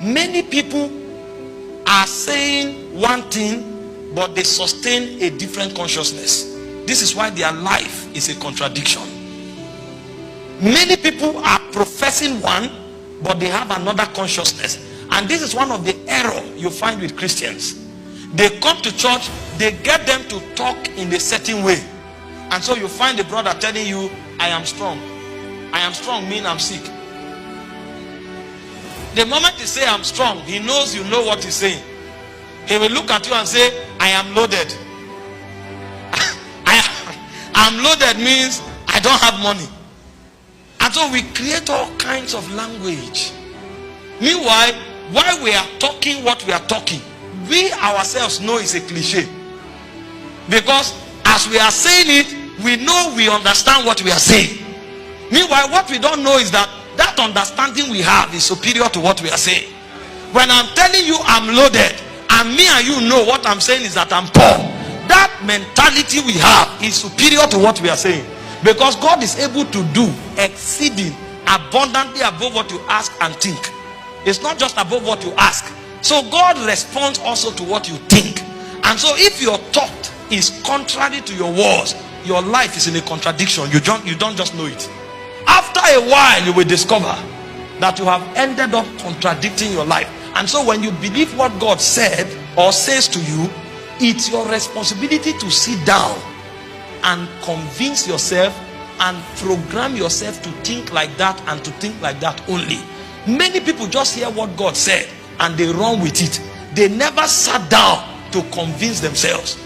Many people are saying one thing, but they sustain a different consciousness. This is why their life is a contradiction. Many people are professing one, but they have another consciousness. And this is one of the error you find with Christians. They come to church, they get them to talk in a certain way. And so you find the brother telling you, I am strong. I am strong means I'm sick. The moment he say I'm strong, he knows you know what he's saying. He will look at you and say, I am loaded. I'm loaded means I don't have money. And so we create all kinds of language. Meanwhile, while we are talking what we are talking, we ourselves know it's a cliche. Because as we are saying it, we know we understand what we are saying. Meanwhile, what we don't know is that understanding we have is superior to what we are saying. When I'm telling you I'm loaded, and me and you know what I'm saying is that I'm poor, that mentality we have is superior to what we are saying. Because God is able to do exceeding abundantly above what you ask and think. It's not just above what you ask. So God responds also to what you think. And so if your thought is contrary to your words, your life is in a contradiction. You don't just know it. After a while, you will discover that you have ended up contradicting your life. And so when you believe what God said or says to you, it's your responsibility to sit down and convince yourself and program yourself to think like that and to think like that only. Many people just hear what God said and they run with it. They never sat down to convince themselves.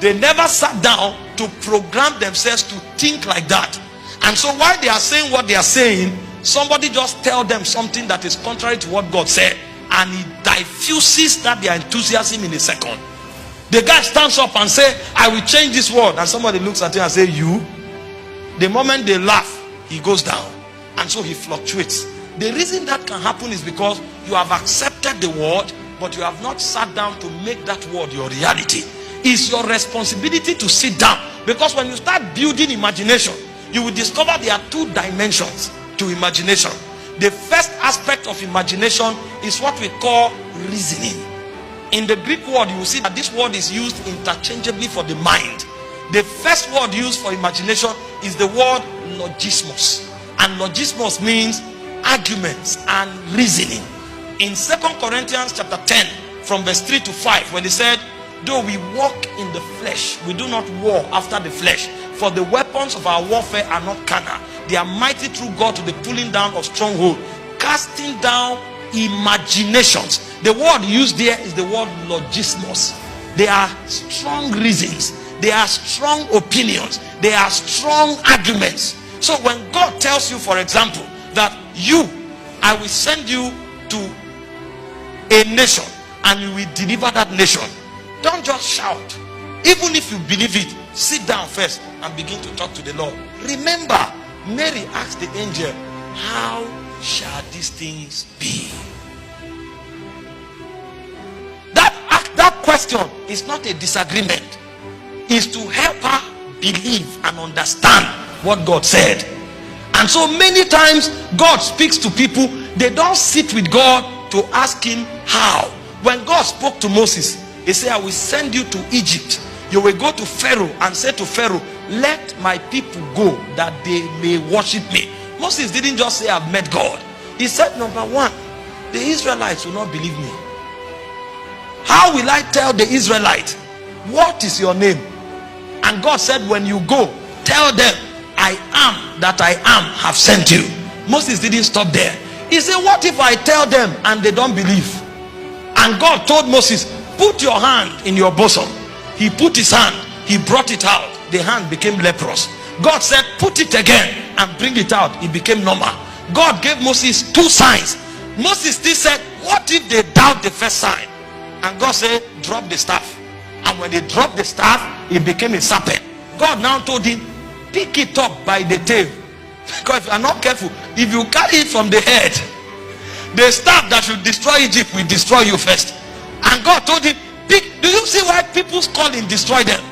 They never sat down to program themselves to think like that. And so while they are saying what they are saying, somebody just tell them something that is contrary to what God said, and it diffuses that their enthusiasm in a second. The guy stands up and say, I will change this world. And somebody looks at him and say, you? The moment they laugh, he goes down. And so he fluctuates. The reason that can happen is because you have accepted the word, but you have not sat down to make that word your reality. It's your responsibility to sit down. Because when you start building imagination, you will discover there are two dimensions to imagination. The first aspect of imagination is what we call reasoning. In the Greek word, you will see that this word is used interchangeably for the mind. The first word used for imagination is the word logismos. And logismos means arguments and reasoning. In 2 Corinthians chapter 10, from verse 3 to 5, when he said, though we walk in the flesh, we do not war after the flesh. For the weapons of our warfare are not carnal. They are mighty through God to the pulling down of stronghold, casting down imaginations. The word used there is the word logismos. They are strong reasons. They are strong opinions. They are strong arguments. So when God tells you, for example, that I will send you to a nation and you will deliver that nation, don't just shout. Even if you believe it, sit down first and begin to talk to the Lord. Remember, Mary asked the angel, how shall these things be? That question is not a disagreement. It's to help her believe and understand what God said. And so many times God speaks to people, they don't sit with God to ask him how. When God spoke to Moses, he said, I will send you to Egypt. You will go to Pharaoh and say to Pharaoh, let my people go that they may worship me. Moses didn't just say, I've met God. He said, number one, the Israelites will not believe me. How will I tell the Israelites, what is your name? And God said, when you go, tell them, I am that I am have sent you. Moses didn't stop there. He said, what if I tell them and they don't believe? And God told Moses, put your hand in your bosom. He put his hand, he brought it out. The hand became leprous. God said, put it again and bring it out. It became normal. God gave Moses two signs. Moses still said, what if they doubt the first sign? And God said, drop the staff. And when they dropped the staff, it became a serpent. God now told him, pick it up by the tail. Because if you are not careful, if you carry it from the head, the staff that should destroy Egypt will destroy you first. And God told him, pick. Do you see why people's calling destroy them?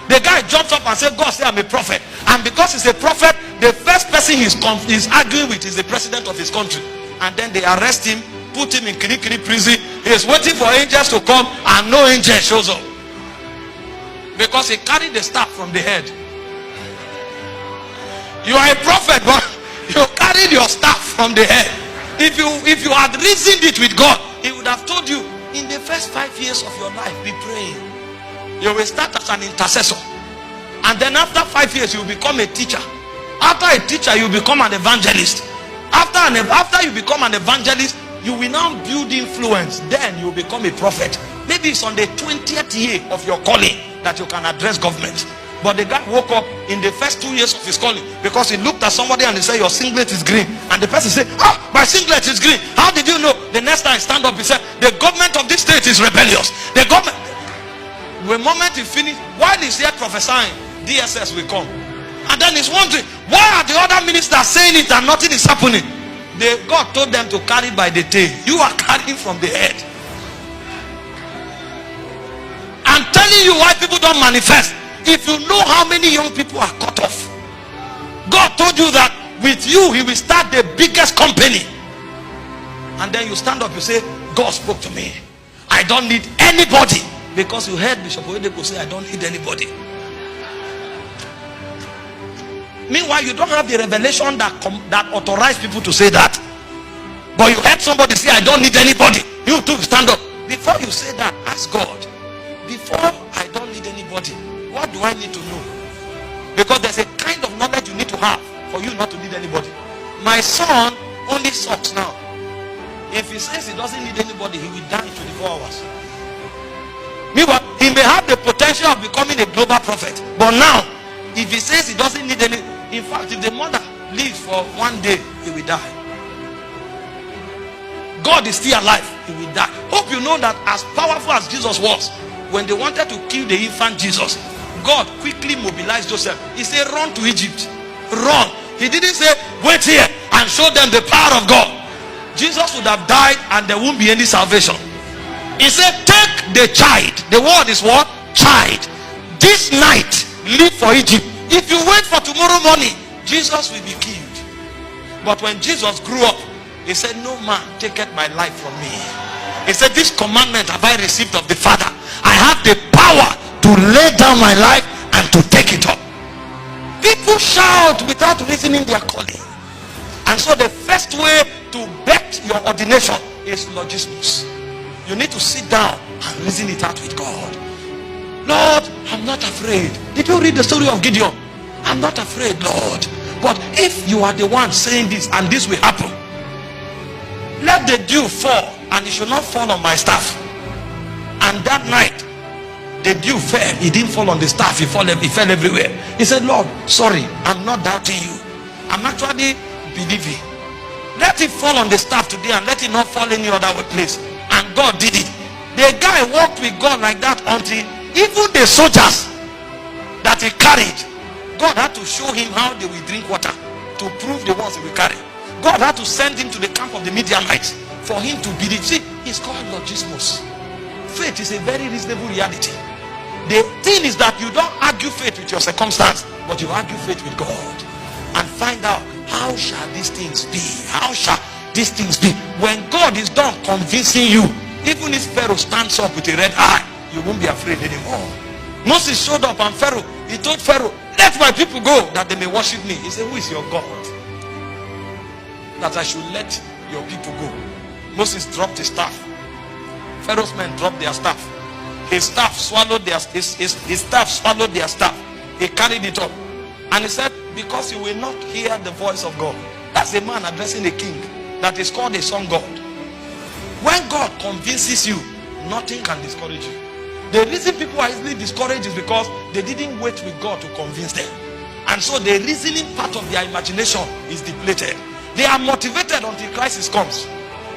The guy jumps up and says, God said I'm a prophet. And because he's a prophet, the first person he's arguing with is the president of his country. And then they arrest him, put him in Kirikiri prison. He is waiting for angels to come and no angel shows up. Because he carried the staff from the head. You are a prophet, but you carried your staff from the head. If you had reasoned it with God, he would have told you, in the first 5 years of your life, be praying. You will start as an intercessor. And then after 5 years, you will become a teacher. After a teacher, you will become an evangelist. After you become an evangelist, you will now build influence. Then you will become a prophet. Maybe it's on the 20th year of your calling that you can address government. But the guy woke up in the first 2 years of his calling because he looked at somebody and he said, your singlet is green. And the person said, my singlet is green. How did you know? The next time he stand up, he said, the government of this state is rebellious. The government. The moment he finished, while he's here prophesying, DSS will come. And then he's wondering, why are the other ministers saying it and nothing is happening? God told them to carry by the tail. You are carrying from the head. I'm telling you why people don't manifest. If you know how many young people are cut off, God told you that with you he will start the biggest company. And then you stand up, you say, God spoke to me. I don't need anybody. Because you heard Bishop Oyedepo say, I don't need anybody. Meanwhile, you don't have the revelation that authorized people to say that. But you heard somebody say, I don't need anybody. You too stand up. Before you say that, ask God. Before I don't need anybody, what do I need to know? Because there's a kind of knowledge you need to have for you not to need anybody. My son only sucks now. If he says he doesn't need anybody, he will die in 24 hours. Meanwhile, he may have the potential of becoming a global prophet. But now, if he says he doesn't need any, in fact, if the mother lives for 1 day, he will die. God is still alive, he will die. Hope you know that as powerful as Jesus was, when they wanted to kill the infant Jesus, God quickly mobilized Joseph. He said, run to Egypt. Run. He didn't say, wait here and show them the power of God. Jesus would have died and there won't be any salvation. He said, take the child. The word is what? Child. This night, leave for Egypt. If you wait for tomorrow morning, Jesus will be killed. But when Jesus grew up, he said, no man taketh my life from me. He said, this commandment have I received of the Father. I have the power to lay down my life and to take it up. People shout without reasoning their calling. And so the first way to bet your ordination is logismus. You need to sit down and reason it out with God. Lord, I'm not afraid. Did you read the story of Gideon? I'm not afraid, Lord. But if you are the one saying this and this will happen, let the dew fall and it should not fall on my staff. And that night, the dew fell. It didn't fall on the staff. It fell everywhere. He said, Lord, sorry, I'm not doubting you. I'm actually believing. Let it fall on the staff today and let it not fall any other place. And God did it. The guy walked with God like that until even the soldiers that he carried, God had to show him how they will drink water to prove the ones he will carry. God had to send him to the camp of the Midianites for him to believe. See, it's called logismus. Faith is a very reasonable reality. The thing is that you don't argue faith with your circumstance, but you argue faith with God and find out, how shall these things be? How shall these things be? When God is done convincing you, even if Pharaoh stands up with a red eye, you won't be afraid anymore. Moses showed up and Pharaoh, he told Pharaoh, let my people go that they may worship me. He said, who is your God that I should let your people go? Moses dropped his staff. Pharaoh's men dropped their staff. His staff swallowed their staff. He carried it up. And he said, because you will not hear the voice of God. That's a man addressing a king that is called a son God. When God convinces you, nothing can discourage you. The reason people are easily discouraged is because they didn't wait with God to convince them. And so the reasoning part of their imagination is depleted. They are motivated until crisis comes.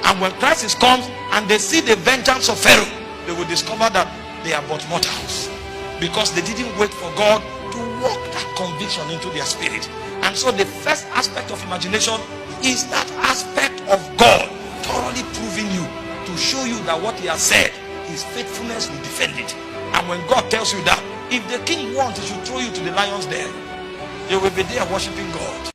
And when crisis comes and they see the vengeance of Pharaoh, they will discover that they are but mortals. Because they didn't wait for God to work that conviction into their spirit. And so the first aspect of imagination is that aspect of God thoroughly proving you, to show you that what he has said, his faithfulness will defend it. And when God tells you that, if the king wants, he should throw you to the lion's den, you will be there worshiping God.